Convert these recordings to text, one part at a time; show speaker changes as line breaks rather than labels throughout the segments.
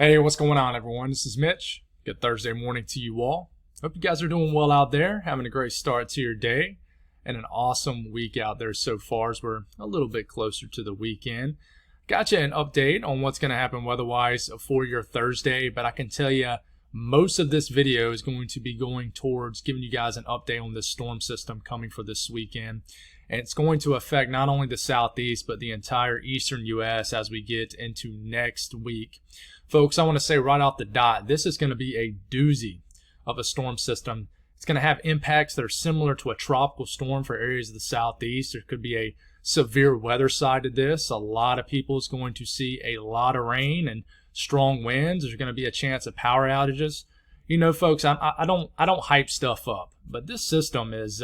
Hey, what's going on, everyone? This is Mitch. Good Thursday morning to you all. Hope you guys are doing well out there, having a great start to your day, and an awesome week out there so far as we're a little bit closer to the weekend. Got you an update on what's going to happen weather-wise for your Thursday, but I can tell you most of this video is going to be going towards giving you guys an update on this storm system coming for this weekend. And it's going to affect not only the southeast, but the entire eastern U.S. as we get into next week. Folks, I want to say right off the dot, this is going to be a doozy of a storm system. It's going to have impacts that are similar to a tropical storm for areas of the southeast. There could be a severe weather side to this. A lot of people is going to see a lot of rain and strong winds. There's going to be a chance of power outages. You know, folks, I don't hype stuff up, but this system is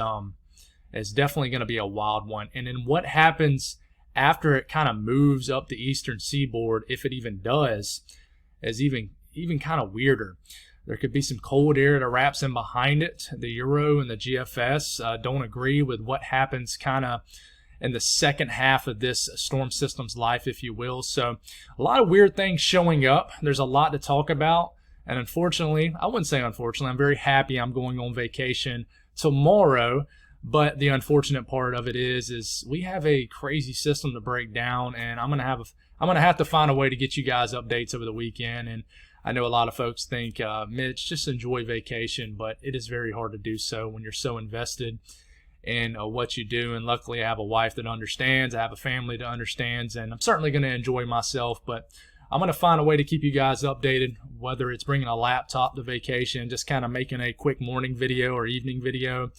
definitely going to be a wild one. And then what happens after it kind of moves up the eastern seaboard, if it even does, is even kind of weirder. There could be some cold air that wraps in behind it. The Euro and the GFS don't agree with what happens kind of in the second half of this storm system's life, if you will. So a lot of weird things showing up. There's a lot to talk about. And unfortunately, I wouldn't say unfortunately, I'm very happy I'm going on vacation tomorrow. But the unfortunate part of it is we have a crazy system to break down, and I'm gonna have to find a way to get you guys updates over the weekend. And I know a lot of folks think, Mitch, just enjoy vacation, but it is very hard to do so when you're so invested in what you do. And luckily, I have a wife that understands. I have a family that understands, and I'm certainly going to enjoy myself. But I'm going to find a way to keep you guys updated, whether it's bringing a laptop to vacation, just kind of making a quick morning video or evening video.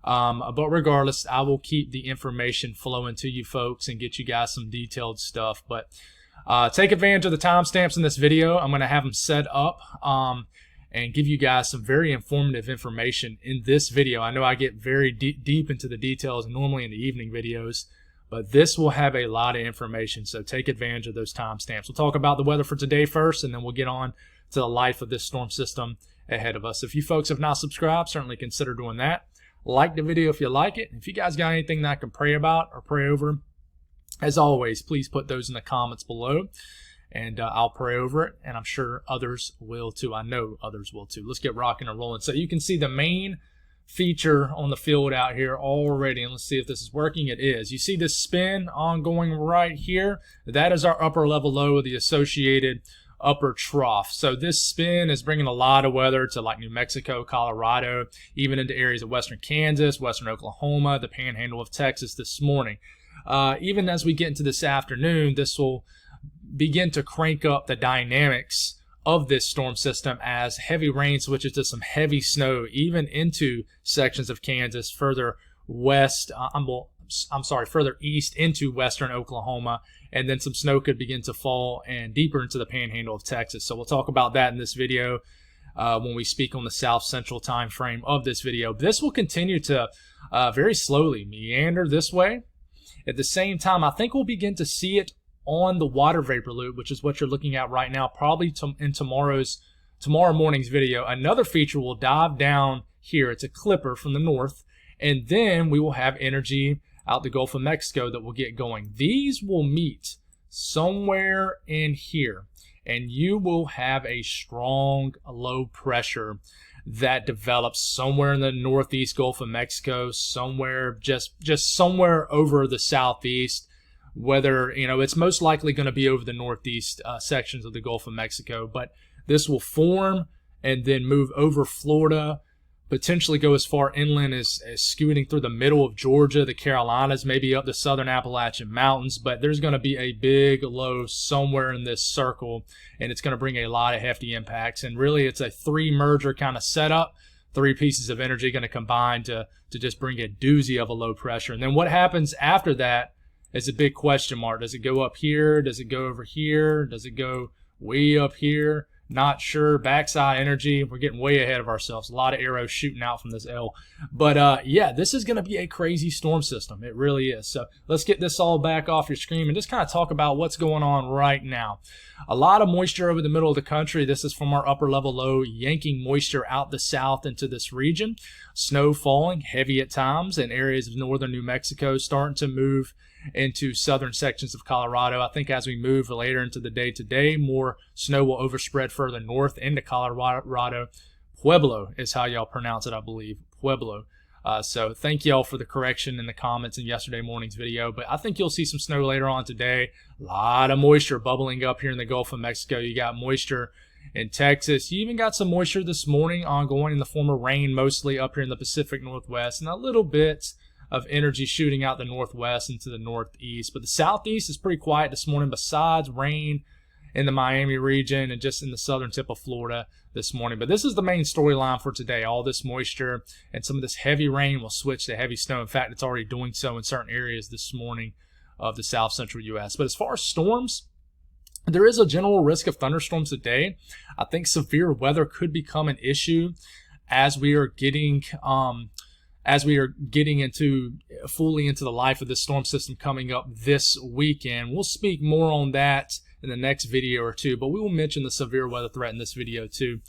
But regardless, I will keep the information flowing to you folks and get you guys some detailed stuff. But take advantage of the timestamps in this video. I'm going to have them set up and give you guys some very informative information in this video. I know I get very deep into the details normally in the evening videos, but this will have a lot of information. So take advantage of those timestamps. We'll talk about the weather for today first, and then we'll get on to the life of this storm system ahead of us. If you folks have not subscribed, certainly consider doing that. Like the video if you like it. If you guys got anything that I can pray about or pray over, as always, please put those in the comments below, and I'll pray over it, and I'm sure others will too. I know others will too. Let's get rocking and rolling. So you can see the main feature on the field out here already, and let's see if this is working. It is. You see this spin ongoing right here? That is our upper level low of the associated upper trough. So this spin is bringing a lot of weather to like New Mexico, Colorado, even into areas of western Kansas, western Oklahoma, the panhandle of Texas this morning. Even as we get into this afternoon, this will begin to crank up the dynamics of this storm system as heavy rain switches to some heavy snow, even into sections of Kansas, further west, further east into western Oklahoma, and then some snow could begin to fall and deeper into the panhandle of Texas. So we'll talk about that in this video when we speak on the south central time frame of this video. This will continue to very slowly meander this way. At the same time, I think we'll begin to see it on the water vapor loop, which is what you're looking at right now, probably in tomorrow morning's video. Another feature will dive down here. It's a clipper from the north, and then we will have energy out the Gulf of Mexico that will get going. These will meet somewhere in here, and you will have a strong low pressure that develops somewhere in the northeast Gulf of Mexico, somewhere just somewhere over the southeast. Whether, you know, it's most likely going to be over the northeast sections of the Gulf of Mexico, but this will form and then move over Florida, potentially go as far inland as scooting through the middle of Georgia, the Carolinas, maybe up the southern Appalachian Mountains. But there's going to be a big low somewhere in this circle, and it's going to bring a lot of hefty impacts. And really, it's a three-merger kind of setup. Three pieces of energy going to combine to just bring a doozy of a low pressure. And then what happens after that is a big question mark. Does it go up here? Does it go over here? Does it go way up here? Not sure. Backside energy. We're getting way ahead of ourselves. A lot of arrows shooting out from this L. But yeah, this is going to be a crazy storm system. It really is. So let's get this all back off your screen and just kind of talk about what's going on right now. A lot of moisture over the middle of the country. This is from our upper level low, yanking moisture out the south into this region. Snow falling heavy at times in areas of northern New Mexico, starting to move into southern sections of Colorado. I think as we move later into the day today, more snow will overspread further north into Colorado. Pueblo is how y'all pronounce it, I believe. Pueblo. So thank y'all for the correction in the comments in yesterday morning's video. But I think you'll see some snow later on today. A lot of moisture bubbling up here in the Gulf of Mexico. You got moisture in Texas. You even got some moisture this morning ongoing in the form of rain, mostly up here in the Pacific Northwest, and a little bit of energy shooting out the northwest into the northeast. But the southeast is pretty quiet this morning, besides rain in the Miami region and just in the southern tip of Florida this morning. But this is the main storyline for today. All this moisture and some of this heavy rain will switch to heavy snow. In fact, it's already doing so in certain areas this morning of the south central U.S. But as far as storms, there is a general risk of thunderstorms today. I think severe weather could become an issue as we are getting fully into the life of this storm system coming up this weekend. We'll speak more on that in the next video or two, but we will mention the severe weather threat in this video too.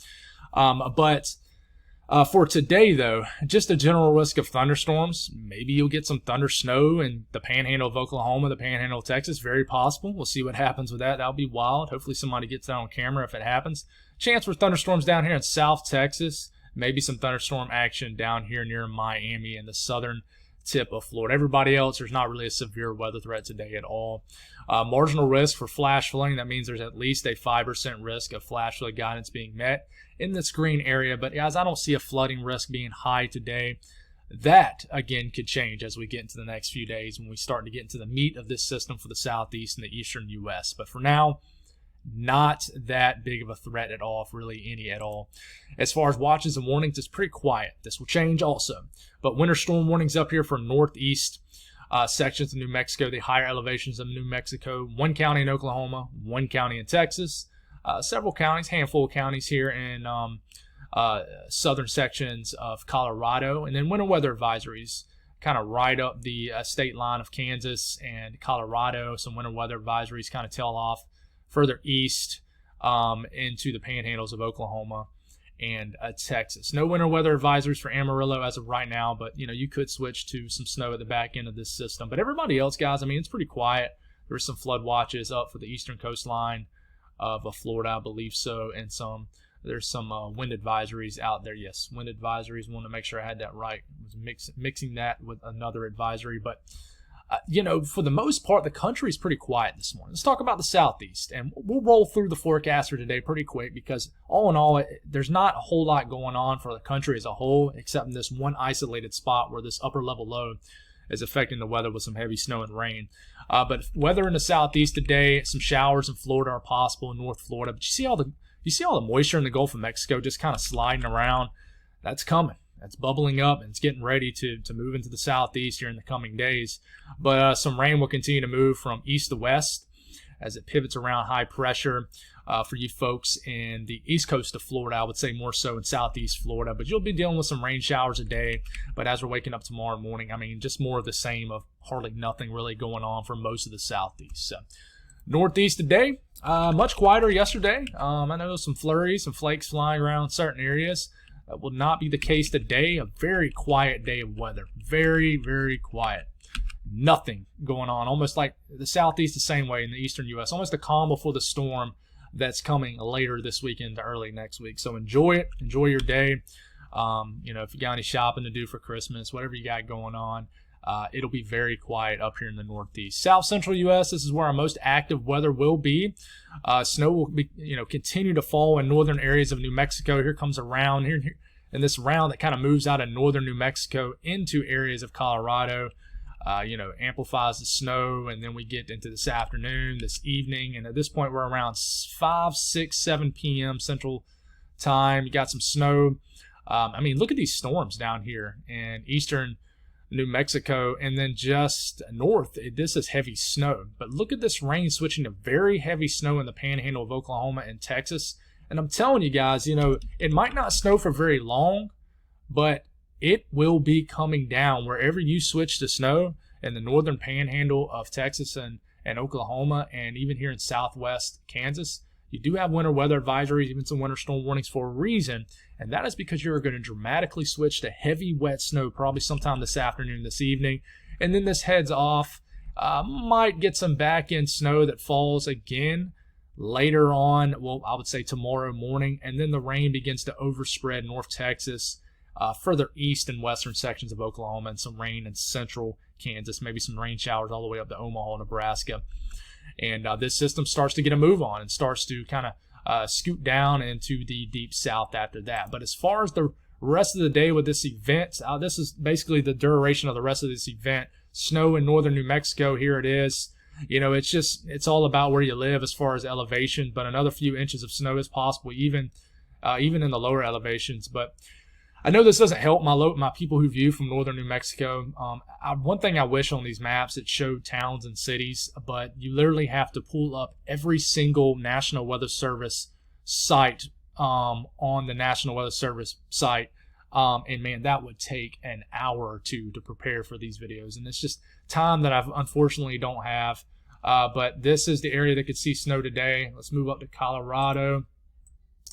For today, though, just a general risk of thunderstorms. Maybe you'll get some thunder snow in the panhandle of Oklahoma, the panhandle of Texas. Very possible. We'll see what happens with that. That'll be wild. Hopefully somebody gets that on camera if it happens. Chance for thunderstorms down here in South Texas. Maybe some thunderstorm action down here near Miami and the southern tip of Florida. Everybody else, there's not really a severe weather threat today at all. Marginal risk for flash flooding. That means there's at least a 5% risk of flash flood guidance being met in this green area. But guys, I don't see a flooding risk being high today. That, again, could change as we get into the next few days when we start to get into the meat of this system for the southeast and the eastern U.S. But for now, not that big of a threat at all, if really any at all. As far as watches and warnings, it's pretty quiet. This will change also. But winter storm warnings up here for northeast sections of New Mexico, the higher elevations of New Mexico, one county in Oklahoma, one county in Texas, several counties, handful of counties here in southern sections of Colorado, and then winter weather advisories kind of right up the state line of Kansas and Colorado. Some winter weather advisories kind of tail off further east into the panhandles of Oklahoma and Texas. No winter weather advisories for Amarillo as of right now, but you could switch to some snow at the back end of this system. But everybody else, guys, I mean, it's pretty quiet. There's some flood watches up for the eastern coastline of Florida, I believe so, and there's some wind advisories out there. Yes, wind advisories. Want to make sure I had that right. I was mixing that with another advisory, but for the most part, the country is pretty quiet this morning. Let's talk about the southeast, and we'll roll through the forecast for today pretty quick because all in all, there's not a whole lot going on for the country as a whole, except in this one isolated spot where this upper level low is affecting the weather with some heavy snow and rain. But weather in the southeast today, some showers in Florida are possible in North Florida. But you see all the moisture in the Gulf of Mexico just kind of sliding around. That's coming. That's bubbling up, and it's getting ready to move into the southeast here in the coming days. But some rain will continue to move from east to west as it pivots around high pressure for you folks in the east coast of Florida. I would say more so in southeast Florida. But you'll be dealing with some rain showers a day. But as we're waking up tomorrow morning, I mean, just more of the same of hardly nothing really going on for most of the southeast. So northeast today, much quieter yesterday. I know some flurries, some flakes flying around certain areas. That will not be the case today. A very quiet day of weather. Very, very quiet. Nothing going on. Almost like the southeast the same way in the eastern U.S. Almost a calm before the storm that's coming later this weekend to early next week. So enjoy it. Enjoy your day. If you got any shopping to do for Christmas, whatever you got going on, it'll be very quiet up here in the northeast. South central U.S., this is where our most active weather will be. Snow will be, continue to fall in northern areas of New Mexico. Here comes a round here, and this round that kind of moves out of northern New Mexico into areas of Colorado. Amplifies the snow, and then we get into this afternoon, this evening, and at this point we're around 5, 6, 7 p.m. Central Time. You got some snow. Look at these storms down here in eastern New Mexico, and then just north, this is heavy snow. But look at this rain switching to very heavy snow in the panhandle of Oklahoma and Texas. And I'm telling you guys, it might not snow for very long, but it will be coming down wherever you switch to snow in the northern panhandle of Texas and Oklahoma, and even here in southwest Kansas. You do have winter weather advisories, even some winter storm warnings for a reason, and that is because you're going to dramatically switch to heavy wet snow probably sometime this afternoon, this evening, and then this heads off Might get some back end snow that falls again later on, well, I would say tomorrow morning, and then the rain begins to overspread North Texas, further east and western sections of Oklahoma, and some rain in central Kansas, maybe some rain showers all the way up to Omaha, Nebraska. And this system starts to get a move on and starts to kind of scoot down into the deep south after that. But as far as the rest of the day with this event, this is basically the duration of the rest of this event. Snow in northern New Mexico, here it is. You know, it's all about where you live as far as elevation, but another few inches of snow is possible, even in the lower elevations. But I know this doesn't help my people who view from northern New Mexico. One thing I wish on these maps, it showed towns and cities, but you literally have to pull up every single National Weather Service site on the National Weather Service site. And man, that would take an hour or two to prepare for these videos. And it's just time that I unfortunately don't have. But this is the area that could see snow today. Let's move up to Colorado.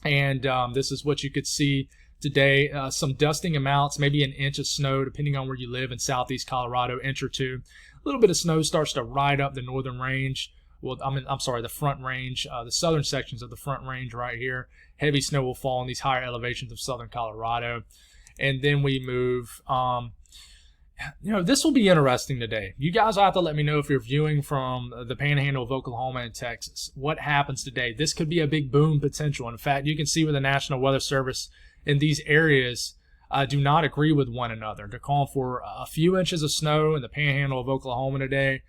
And this is what you could see today. Some dusting amounts, maybe an inch of snow, depending on where you live in southeast Colorado, inch or two. A little bit of snow starts to ride up the northern range. Well, I'm sorry, the front range, the southern sections of the front range right here. Heavy snow will fall in these higher elevations of southern Colorado. And then we move, you know, this will be interesting today. You guys will have to let me know if you're viewing from the panhandle of Oklahoma and Texas. What happens today? This could be a big boom potential. In fact, you can see where the National Weather Service in these areas do not agree with one another. They're calling for a few inches of snow in the panhandle of Oklahoma today.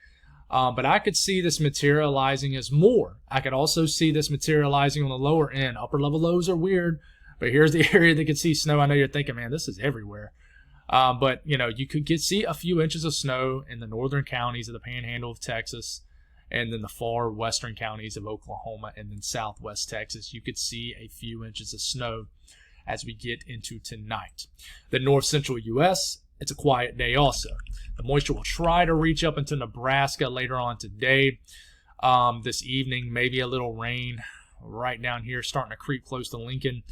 But I could see this materializing as more. I could also see this materializing on the lower end. Upper level lows are weird, but here's the area that could see snow. I know you're thinking, man, this is everywhere. But, you know, you could see a few inches of snow in the northern counties of the panhandle of Texas, and then the far western counties of Oklahoma, and then southwest Texas. You could see a few inches of snow as we get into tonight. The north central U.S., it's a quiet day also. The moisture will try to reach up into Nebraska later on today. This evening, maybe a little rain right down here, starting to creep close to Lincoln.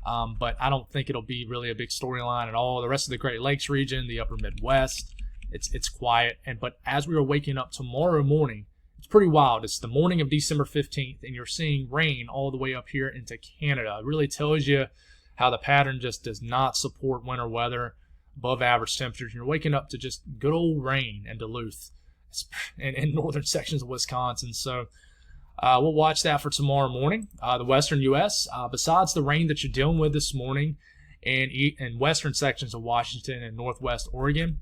But I don't think it'll be really a big storyline at all. The rest of the Great Lakes region, the upper Midwest, it's quiet. But as we are waking up tomorrow morning, it's pretty wild. It's the morning of December 15th, and you're seeing rain all the way up here into Canada. It really tells you how the pattern just does not support winter weather, above average temperatures. You're waking up to just good old rain in Duluth and in northern sections of Wisconsin. So we'll watch that for tomorrow morning. The western U.S., besides the rain that you're dealing with this morning and western sections of Washington and northwest Oregon,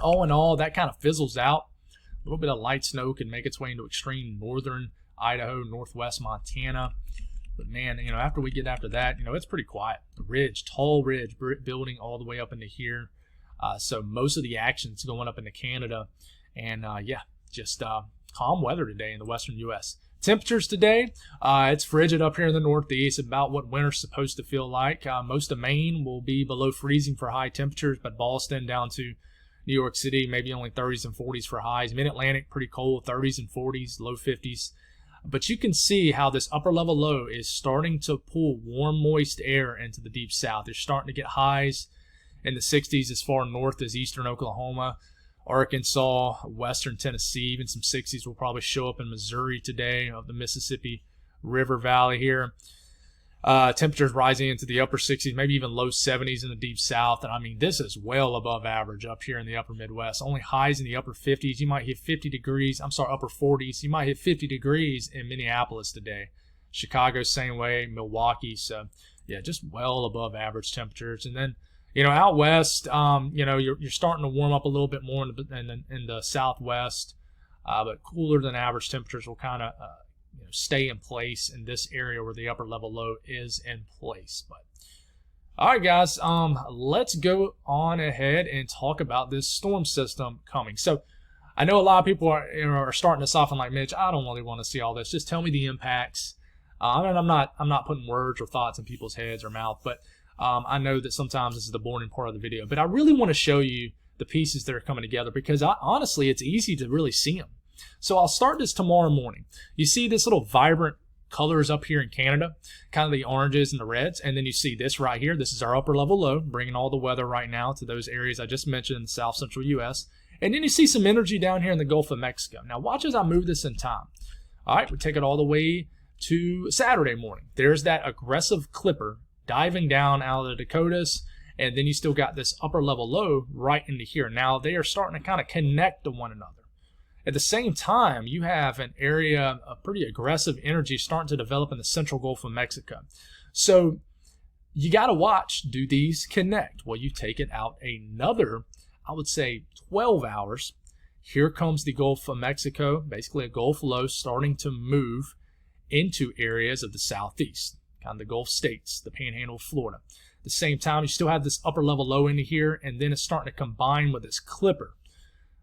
all in all, that kind of fizzles out. A little bit of light snow can make its way into extreme northern Idaho, northwest Montana. But man, you know, after that, you know, it's pretty quiet. The ridge, tall ridge building all the way up into here. So most of the action's going up into Canada. And yeah, just calm weather today in the western U.S. Temperatures today, it's frigid up here in the northeast, about what winter's supposed to feel like. Most of Maine will be below freezing for high temperatures, but Boston down to New York City, maybe only 30s and 40s for highs. Mid-Atlantic, pretty cold, 30s and 40s, low 50s. But you can see how this upper level low is starting to pull warm, moist air into the deep south. They're starting to get highs in the 60s as far north as eastern Oklahoma, Arkansas, western Tennessee. Even some 60s will probably show up in Missouri today, of the Mississippi River Valley here. Temperatures rising into the upper 60s, maybe even low 70s in the deep south. And I mean, this is well above average up here in the upper Midwest. Only highs in the upper 50s. You might hit 50 degrees. I'm sorry, upper 40s. You might hit 50 degrees in Minneapolis today. Chicago, same way. Milwaukee. So, yeah, just well above average temperatures. And then, you know, out west, you know, you're starting to warm up a little bit more in the southwest. But cooler than average temperatures will kind of stay in place in this area where the upper level low is in place. But all right, guys, let's go on ahead and talk about this storm system coming. So I know a lot of people are starting to soften like, Mitch, I don't really want to see all this. Just tell me the impacts. And I'm not putting words or thoughts in people's heads or mouth, but I know that sometimes this is the boring part of the video. But I really want to show you the pieces that are coming together, because honestly, it's easy to really see them. So I'll start this tomorrow morning. You see this little vibrant colors up here in Canada, kind of the oranges and the reds, and then you see this right here. This is our upper level low, bringing all the weather right now to those areas I just mentioned in the south central U.S. And then you see some energy down here in the Gulf of Mexico. Now watch as I move this in time. All right, we take it all the way to Saturday morning. There's that aggressive clipper diving down out of the Dakotas, and then you still got this upper level low right into here. Now they are starting to kind of connect to one another. At the same time, you have an area of pretty aggressive energy starting to develop in the central Gulf of Mexico. So you got to watch, do these connect? Well, you take it out another, I would say 12 hours. Here comes the Gulf of Mexico, basically a Gulf low starting to move into areas of the southeast, kind of the Gulf states, the Panhandle of Florida. At the same time, you still have this upper level low into here, and then it's starting to combine with this clipper.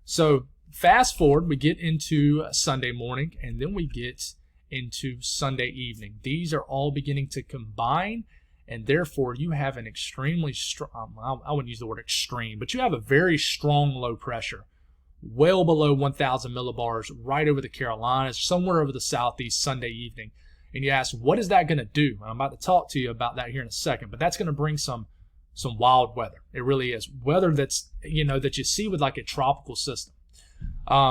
So fast forward, we get into Sunday morning, and then we get into Sunday evening. These are all beginning to combine, and therefore you have an extremely strong, I wouldn't use the word extreme, but you have a very strong low pressure, well below 1,000 millibars, right over the Carolinas, somewhere over the southeast Sunday evening. And you ask, what is that going to do? And I'm about to talk to you about that here in a second, but that's going to bring some wild weather. It really is. Weather that's, that you see with like a tropical system.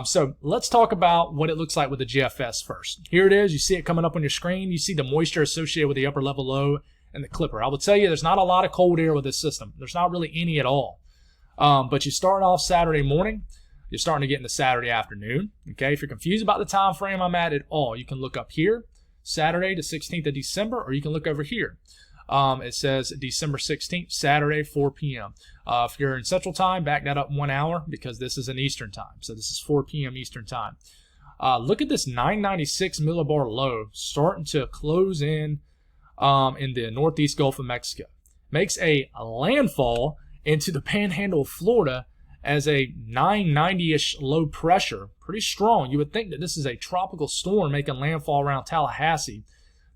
So let's talk about what it looks like with the GFS first. Here it is. You see it coming up on your screen. You see the moisture associated with the upper level low and the clipper. I will tell you there's not a lot of cold air with this system. There's not really any at all. But you start off Saturday morning. You're starting to get into Saturday afternoon. Okay, if you're confused about the time frame I'm at all, you can look up here, Saturday the 16th of December, or you can look over here. It says December 16th, Saturday, 4 p.m. If you're in Central Time, back that up 1 hour because this is in Eastern Time. So this is 4 p.m. Eastern Time. Look at this 996 millibar low starting to close in the northeast Gulf of Mexico. Makes a landfall into the Panhandle of Florida as a 990-ish low pressure. Pretty strong. You would think that this is a tropical storm making landfall around Tallahassee.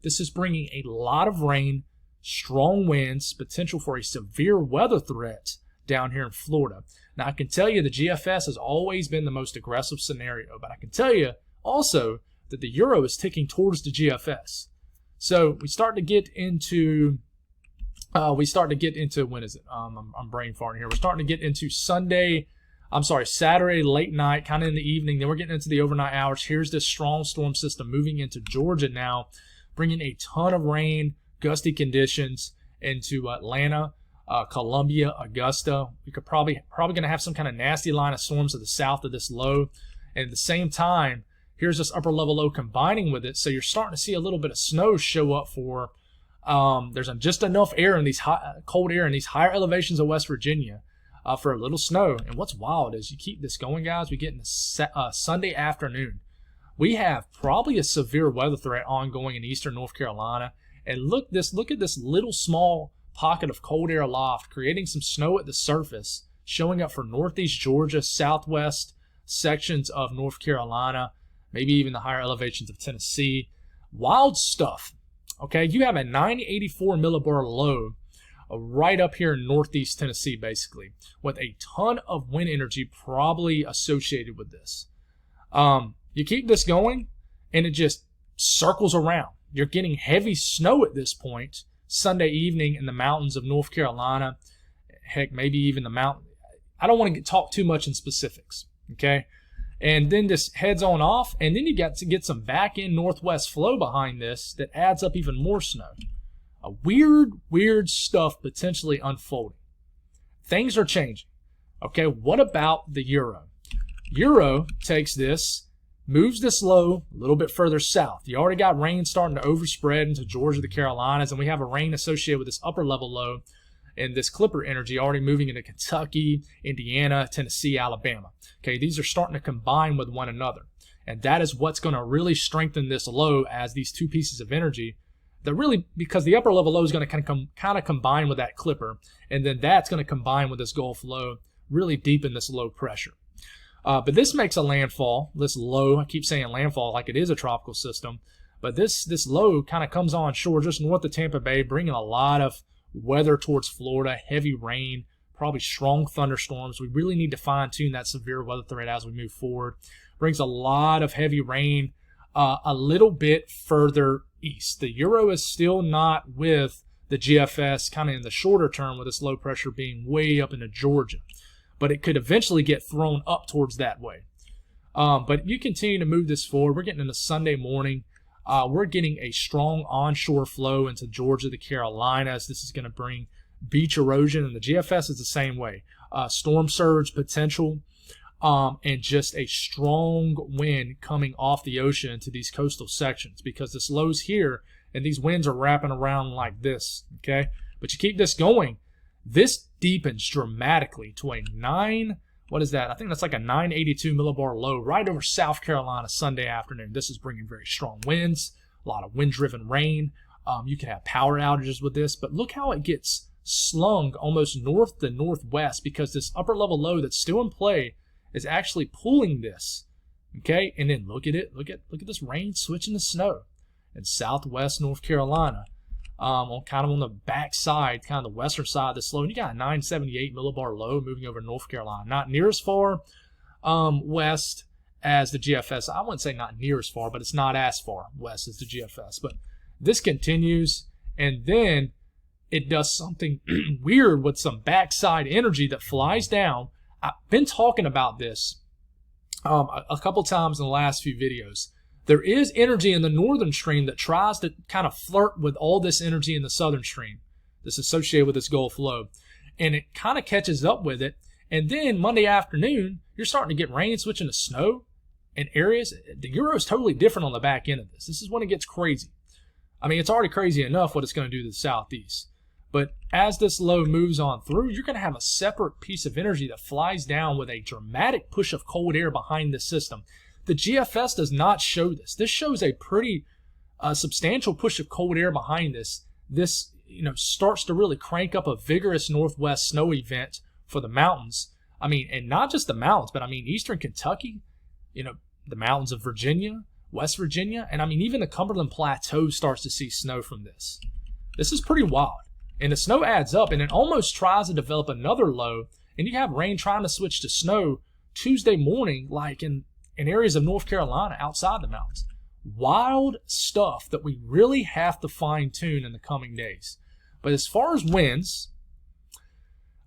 This is bringing a lot of rain, strong winds, potential for a severe weather threat down here in Florida. Now, I can tell you the GFS has always been the most aggressive scenario, but I can tell you also that the Euro is ticking towards the GFS. So we start to get into when is it? I'm brain farting here. We're starting to get into Saturday late night, kind of in the evening. Then we're getting into the overnight hours. Here's this strong storm system moving into Georgia now, bringing a ton of rain, gusty conditions into Atlanta, Columbia, Augusta. We could probably going to have some kind of nasty line of storms to the south of this low. And at the same time, here's this upper level low combining with it. So you're starting to see a little bit of snow show up for. There's just enough air in these cold air in these higher elevations of West Virginia for a little snow. And what's wild is you keep this going, guys. We get into Sunday afternoon. We have probably a severe weather threat ongoing in eastern North Carolina. And look at this little small pocket of cold air aloft, creating some snow at the surface, showing up for northeast Georgia, southwest sections of North Carolina, maybe even the higher elevations of Tennessee. Wild stuff. Okay, you have a 984 millibar low right up here in northeast Tennessee, basically, with a ton of wind energy probably associated with this. You keep this going, and it just circles around. You're getting heavy snow at this point, Sunday evening in the mountains of North Carolina. Heck, maybe even the mountain. I don't want to talk too much in specifics, okay? And then this heads on off, and then you got to get some back-end northwest flow behind this that adds up even more snow. A weird stuff potentially unfolding. Things are changing. Okay, what about the Euro? Euro takes this, moves this low a little bit further south. You already got rain starting to overspread into Georgia, the Carolinas, and we have a rain associated with this upper level low and this clipper energy already moving into Kentucky, Indiana, Tennessee, Alabama. Okay, these are starting to combine with one another. And that is what's going to really strengthen this low as these two pieces of energy. That really, because the upper level low is going to kind of combine with that clipper, and then that's going to combine with this Gulf low, really deepen this low pressure. But this makes a landfall, this low, I keep saying landfall like it is a tropical system, but this low kind of comes on shore just north of Tampa Bay, bringing a lot of weather towards Florida, heavy rain, probably strong thunderstorms. We really need to fine-tune that severe weather threat as we move forward. Brings a lot of heavy rain a little bit further east. The Euro is still not with the GFS kind of in the shorter term with this low pressure being way up into Georgia. but it could eventually get thrown up towards that way. But you continue to move this forward. We're getting into Sunday morning. We're getting a strong onshore flow into Georgia, the Carolinas. This is going to bring beach erosion, and the GFS is the same way. Storm surge potential, and just a strong wind coming off the ocean to these coastal sections, because this low's here and these winds are wrapping around like this, okay? But you keep this going, this deepens dramatically to a 9, what is that? I think that's like a 982 millibar low right over South Carolina Sunday afternoon. This is bringing very strong winds, a lot of wind-driven rain. You can have power outages with this, but look how it gets slung almost north to northwest, because this upper level low that's still in play is actually pulling this, okay? And then look at it. Look at this rain switching to snow in southwest North Carolina, on the back side, kind of the western side of this low. And you got a 978 millibar low moving over North Carolina. Not near as far west as the GFS. I wouldn't say not near as far, but it's not as far west as the GFS. But this continues, and then it does something weird with some backside energy that flies down. I've been talking about this a couple times in the last few videos. There is energy in the northern stream that tries to kind of flirt with all this energy in the southern stream that's associated with this Gulf low. And it kind of catches up with it. And then Monday afternoon, you're starting to get rain switching to snow in areas. The Euro is totally different on the back end of this. This is when it gets crazy. I mean, it's already crazy enough what it's going to do to the southeast. But as this low moves on through, you're going to have a separate piece of energy that flies down with a dramatic push of cold air behind the system. The GFS does not show this. This shows a pretty substantial push of cold air behind this. This, starts to really crank up a vigorous northwest snow event for the mountains. I mean, and not just the mountains, but I mean, eastern Kentucky, the mountains of Virginia, West Virginia, and I mean, even the Cumberland Plateau starts to see snow from this. This is pretty wild. And the snow adds up, and it almost tries to develop another low, and you have rain trying to switch to snow Tuesday morning, like in areas of North Carolina outside the mountains. Wild stuff that we really have to fine-tune in the coming days. But as far as winds,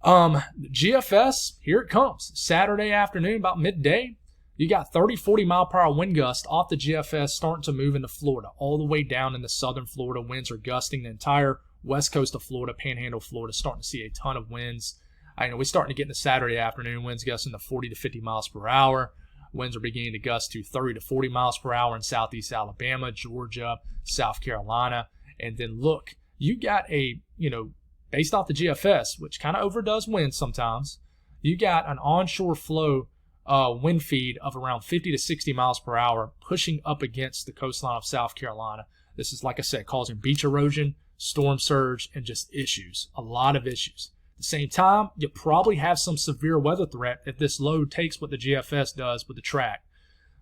the GFS, here it comes. Saturday afternoon, about midday, you got 30, 40 mile per hour wind gust off the GFS starting to move into Florida, all the way down into southern Florida. Winds are gusting the entire west coast of Florida, panhandle Florida, starting to see a ton of winds. We're starting to get into Saturday afternoon, winds gusting to 40 to 50 miles per hour. Winds are beginning to gust to 30 to 40 miles per hour in southeast Alabama, Georgia, South Carolina. And then look, you got based off the GFS, which kind of overdoes winds sometimes, you got an onshore flow wind feed of around 50 to 60 miles per hour pushing up against the coastline of South Carolina. This is, like I said, causing beach erosion, storm surge, and just issues, a lot of issues. At the same time, you probably have some severe weather threat if this low takes what the GFS does with the track,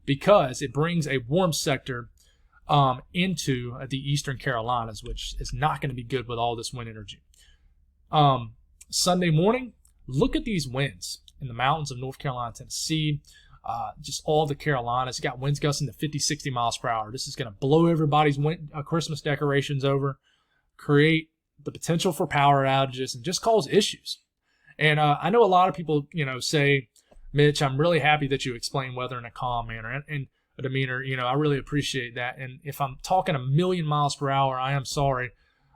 because it brings a warm sector into the eastern Carolinas, which is not going to be good with all this wind energy. Sunday morning, look at these winds in the mountains of North Carolina, Tennessee, just all the Carolinas. Got winds gusting to 50, 60 miles per hour. This is going to blow everybody's Christmas decorations over, create the potential for power outages, and just cause issues. And I know a lot of people, say, Mitch, I'm really happy that you explain weather in a calm manner and a demeanor. I really appreciate that. And if I'm talking a million miles per hour, I am sorry,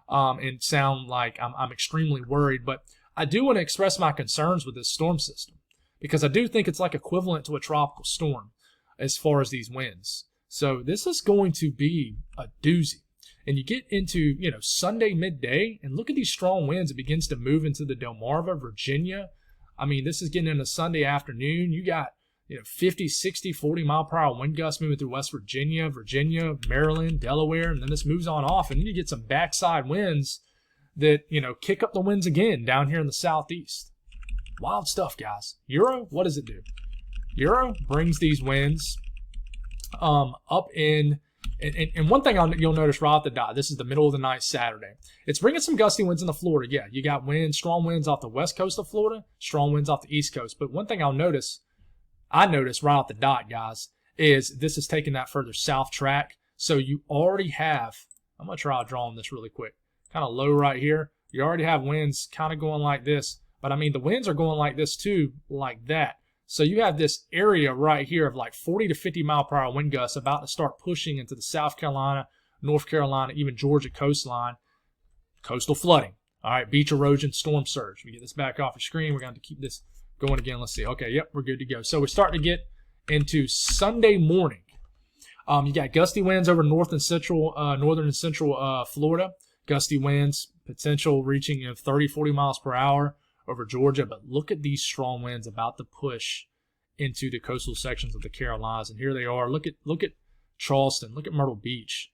and sound like I'm extremely worried. But I do want to express my concerns with this storm system, because I do think it's like equivalent to a tropical storm as far as these winds. So this is going to be a doozy. And you get into, Sunday midday, and look at these strong winds. It begins to move into the Delmarva, Virginia. I mean, this is getting into Sunday afternoon. You got, 50, 60, 40 mile per hour wind gusts moving through West Virginia, Maryland, Delaware, and then this moves on off. And then you get some backside winds that, kick up the winds again down here in the southeast. Wild stuff, guys. Euro, what does it do? Euro brings these winds up in. And one thing you'll notice right off the dot, this is the middle of the night Saturday. It's bringing some gusty winds into Florida. Yeah, you got strong winds off the west coast of Florida, strong winds off the east coast. But one thing I notice right off the dot, guys, is this is taking that further south track. So you already have, I'm going to try drawing this really quick, kind of low right here. You already have winds kind of going like this But I mean, the winds are going like this too, like that. So you have this area right here of like 40 to 50 mile per hour wind gusts about to start pushing into the South Carolina, North Carolina, even Georgia coastline. Coastal flooding. All right, beach erosion, storm surge. We get this back off the screen. We're going to keep this going again. Let's see. Okay, yep, we're good to go. So we're starting to get into Sunday morning. You got gusty winds over northern and central Florida. Gusty winds, potential reaching 30, 40 miles per hour over Georgia. But look at these strong winds about to push into the coastal sections of the Carolinas. And here they are. Look at Charleston. Look at Myrtle Beach.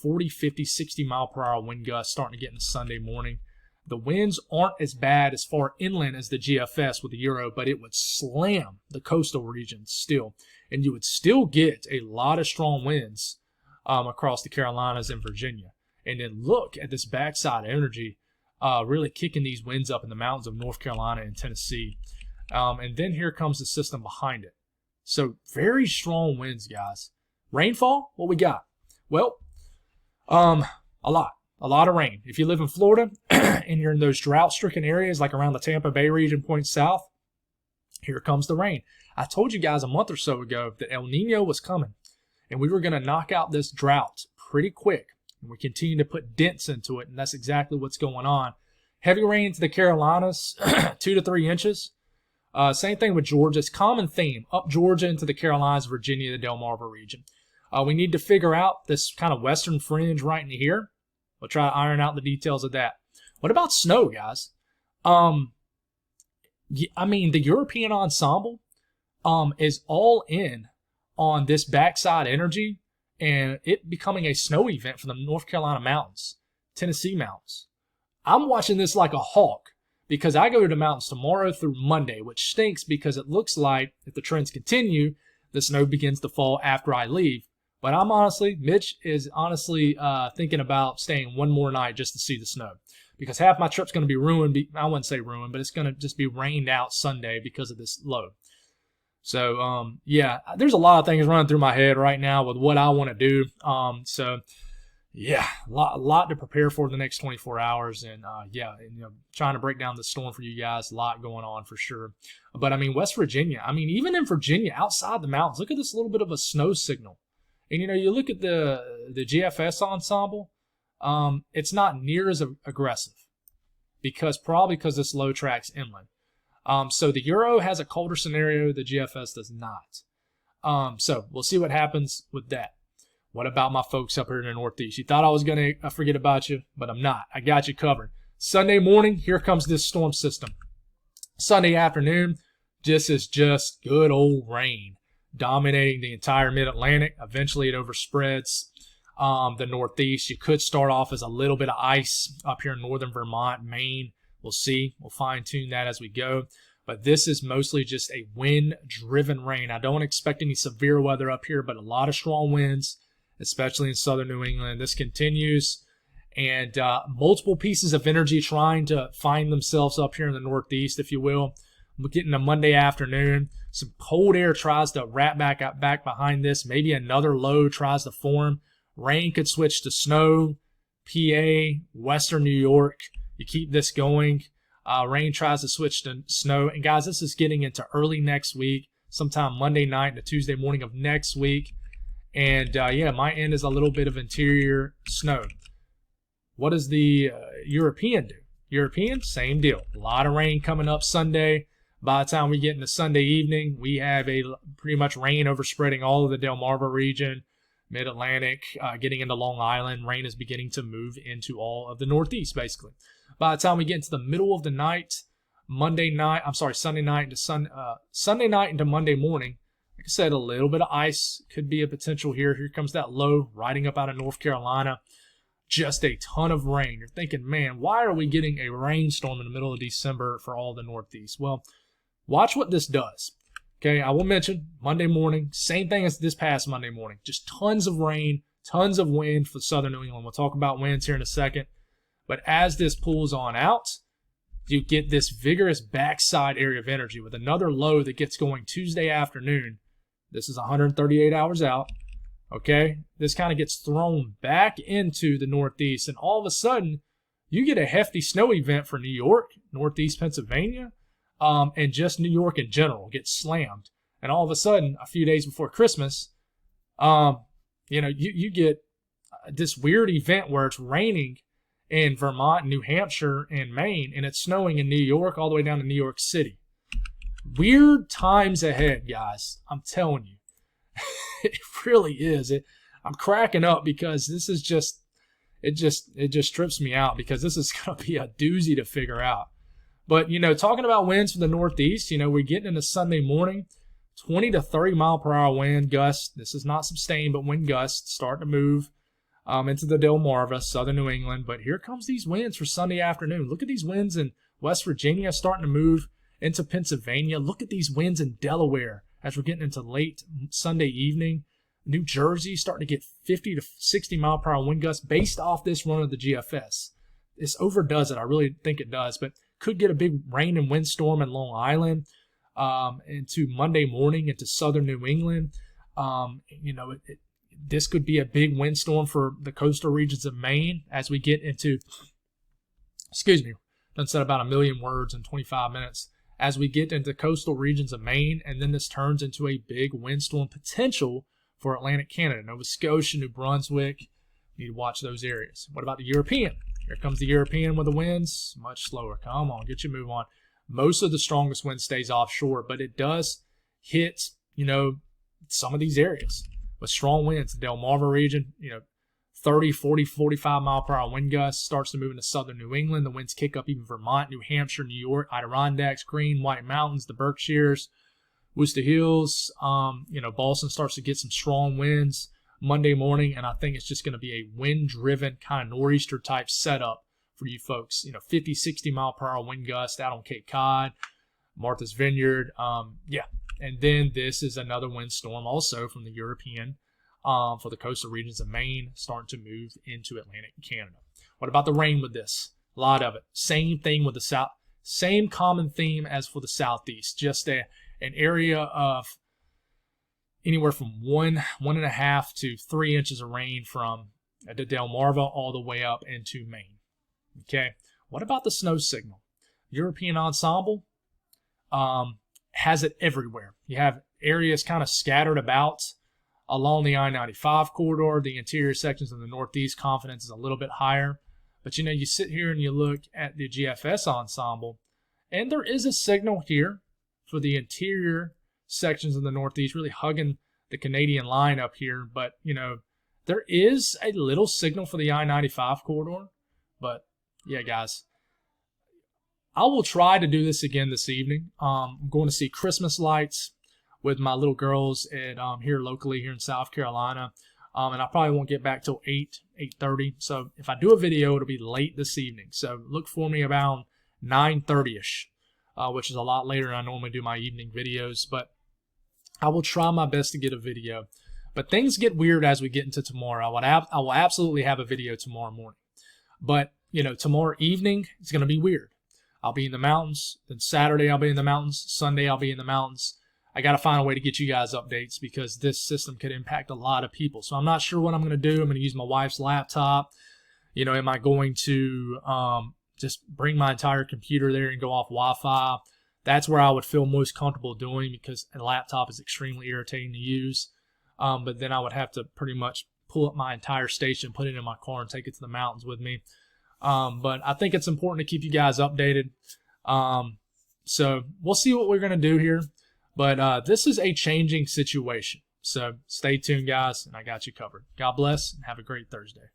40, 50, 60 mile per hour wind gusts starting to get into Sunday morning. The winds aren't as bad as far inland as the GFS with the Euro, but it would slam the coastal regions still. And you would still get a lot of strong winds across the Carolinas and Virginia. And then look at this backside energy really kicking these winds up in the mountains of North Carolina and Tennessee. And then here comes the system behind it. So very strong winds, guys. Rainfall, what we got? Well, a lot of rain. If you live in Florida and you're in those drought-stricken areas like around the Tampa Bay region, points south, here comes the rain. I told you guys a month or so ago that El Nino was coming and we were going to knock out this drought pretty quick. And we continue to put dents into it, and that's exactly what's going on. Heavy rain to the Carolinas, 2 to 3 inches. Same thing with Georgia. It's common theme. Up Georgia into the Carolinas, Virginia, the Delmarva region. We need to figure out this kind of western fringe right in here. We'll try to iron out the details of that. What about snow, guys? I mean, the European ensemble is all in on this backside energy and it becoming a snow event for the North Carolina mountains, Tennessee mountains. I'm watching this like a hawk because I go to the mountains tomorrow through Monday, which stinks because it looks like if the trends continue, the snow begins to fall after I leave. But Mitch is honestly thinking about staying one more night just to see the snow. Because half my trip's going to be ruined. I wouldn't say ruined, but it's going to just be rained out Sunday because of this low. So, yeah, there's a lot of things running through my head right now with what I want to do. Yeah, a lot to prepare for the next 24 hours. And, trying to break down the storm for you guys. A lot going on for sure. But, I mean, West Virginia. I mean, even in Virginia, outside the mountains, look at this little bit of a snow signal. And, you look at the GFS ensemble, it's not near as aggressive because this low tracks inland. So the Euro has a colder scenario, the GFS does not. So we'll see what happens with that. What about my folks up here in the Northeast? You thought I was going to forget about you, but I'm not. I got you covered. Sunday morning, here comes this storm system. Sunday afternoon, this is just good old rain dominating the entire mid-Atlantic. Eventually it overspreads the Northeast. You could start off as a little bit of ice up here in northern Vermont, Maine. We'll see. We'll fine-tune that as we go. But this is mostly just a wind-driven rain. I don't expect any severe weather up here, but a lot of strong winds, especially in southern New England. This continues, and multiple pieces of energy trying to find themselves up here in the Northeast, if you will. We're getting a Monday afternoon. Some cold air tries to wrap back behind this. Maybe another low tries to form. Rain could switch to snow, PA, western New York. You keep this going. Rain tries to switch to snow. And, guys, this is getting into early next week, sometime Monday night to Tuesday morning of next week. And, my end is a little bit of interior snow. What does the European do? European, same deal. A lot of rain coming up Sunday. By the time we get into Sunday evening, we have pretty much rain overspreading all of the Delmarva region, Mid-Atlantic, getting into Long Island. Rain is beginning to move into all of the Northeast, basically. By the time we get into the middle of the night, Sunday night into Monday morning, like I said, a little bit of ice could be a potential here. Here comes that low riding up out of North Carolina. Just a ton of rain. You're thinking, man, why are we getting a rainstorm in the middle of December for all the Northeast? Well, watch what this does. Okay, I will mention Monday morning, same thing as this past Monday morning. Just tons of rain, tons of wind for southern New England. We'll talk about winds here in a second. But as this pulls on out, you get this vigorous backside area of energy with another low that gets going Tuesday afternoon. This is 138 hours out. Okay, this kind of gets thrown back into the Northeast, and all of a sudden, You get a hefty snow event for New York, Northeast Pennsylvania, and just New York in general gets slammed. And all of a sudden, a few days before Christmas, you get this weird event where it's raining in Vermont, New Hampshire, and Maine, and it's snowing in New York all the way down to New York City. Weird times ahead, guys. I'm telling you. It really is. I'm cracking up because this is just, it just trips me out because this is going to be a doozy to figure out. But, talking about winds from the Northeast, we're getting into Sunday morning, 20 to 30 mile per hour wind gusts. This is not sustained, but wind gusts starting to move into the Delmarva, southern New England. But here comes these winds for Sunday afternoon. Look at these winds in West Virginia starting to move into Pennsylvania. Look at these winds in Delaware as we're getting into late Sunday evening. New Jersey starting to get 50 to 60 mile per hour wind gusts based off this run of the GFS. This overdoes it. I really think it does, but could get a big rain and windstorm in Long Island into Monday morning into southern New England. This could be a big windstorm for the coastal regions of Maine as we get into, done said about 1 million words in 25 minutes. As we get into coastal regions of Maine, and then this turns into a big windstorm potential for Atlantic Canada, Nova Scotia, New Brunswick. You need to watch those areas. What about the European? Here comes the European with the winds. Much slower. Come on, get your move on. Most of the strongest wind stays offshore, but it does hit, some of these areas with strong winds. The Delmarva region, 30, 40, 45 mile per hour wind gusts starts to move into southern New England. The winds kick up even Vermont, New Hampshire, New York, Adirondacks, Green, White Mountains, the Berkshires, Worcester Hills. Boston starts to get some strong winds Monday morning, and I think it's just going to be a wind-driven kind of nor'easter type setup for you folks. 50, 60 mile per hour wind gust out on Cape Cod, Martha's Vineyard. And then this is another windstorm also from the European for the coastal regions of Maine, starting to move into Atlantic Canada. What about the rain with this? A lot of it. Same thing with the south. Same common theme as for the southeast. Just an area of anywhere from 1.5 to 3 inches of rain from the Delmarva all the way up into Maine. Okay. What about the snow signal? European ensemble has it everywhere. You have areas kind of scattered about along the I-95 corridor. The interior sections of the Northeast, confidence is a little bit higher. But, you sit here and you look at the GFS ensemble, and there is a signal here for the interior sections of the Northeast, really hugging the Canadian line up here. But, there is a little signal for the I-95 corridor. But, yeah, guys, I will try to do this again this evening. I'm going to see Christmas lights with my little girls at here locally here in South Carolina. And I probably won't get back till 8:30. So if I do a video, it'll be late this evening. So look for me around 9:30ish, which is a lot later than I normally do my evening videos. But I will try my best to get a video. But things get weird as we get into tomorrow. I will absolutely have a video tomorrow morning. But, tomorrow evening is going to be weird. I'll be in the mountains. Then Saturday I'll be in the mountains. Sunday I'll be in the mountains. I got to find a way to get you guys updates because this system could impact a lot of people. So I'm not sure what I'm going to do. I'm going to use my wife's laptop. Am I going to just bring my entire computer there and go off Wi-Fi? That's where I would feel most comfortable doing because a laptop is extremely irritating to use. But then I would have to pretty much pull up my entire station, put it in my car, and take it to the mountains with me. But I think it's important to keep you guys updated. So we'll see what we're going to do here. But this is a changing situation. So stay tuned, guys, and I got you covered. God bless, and have a great Thursday.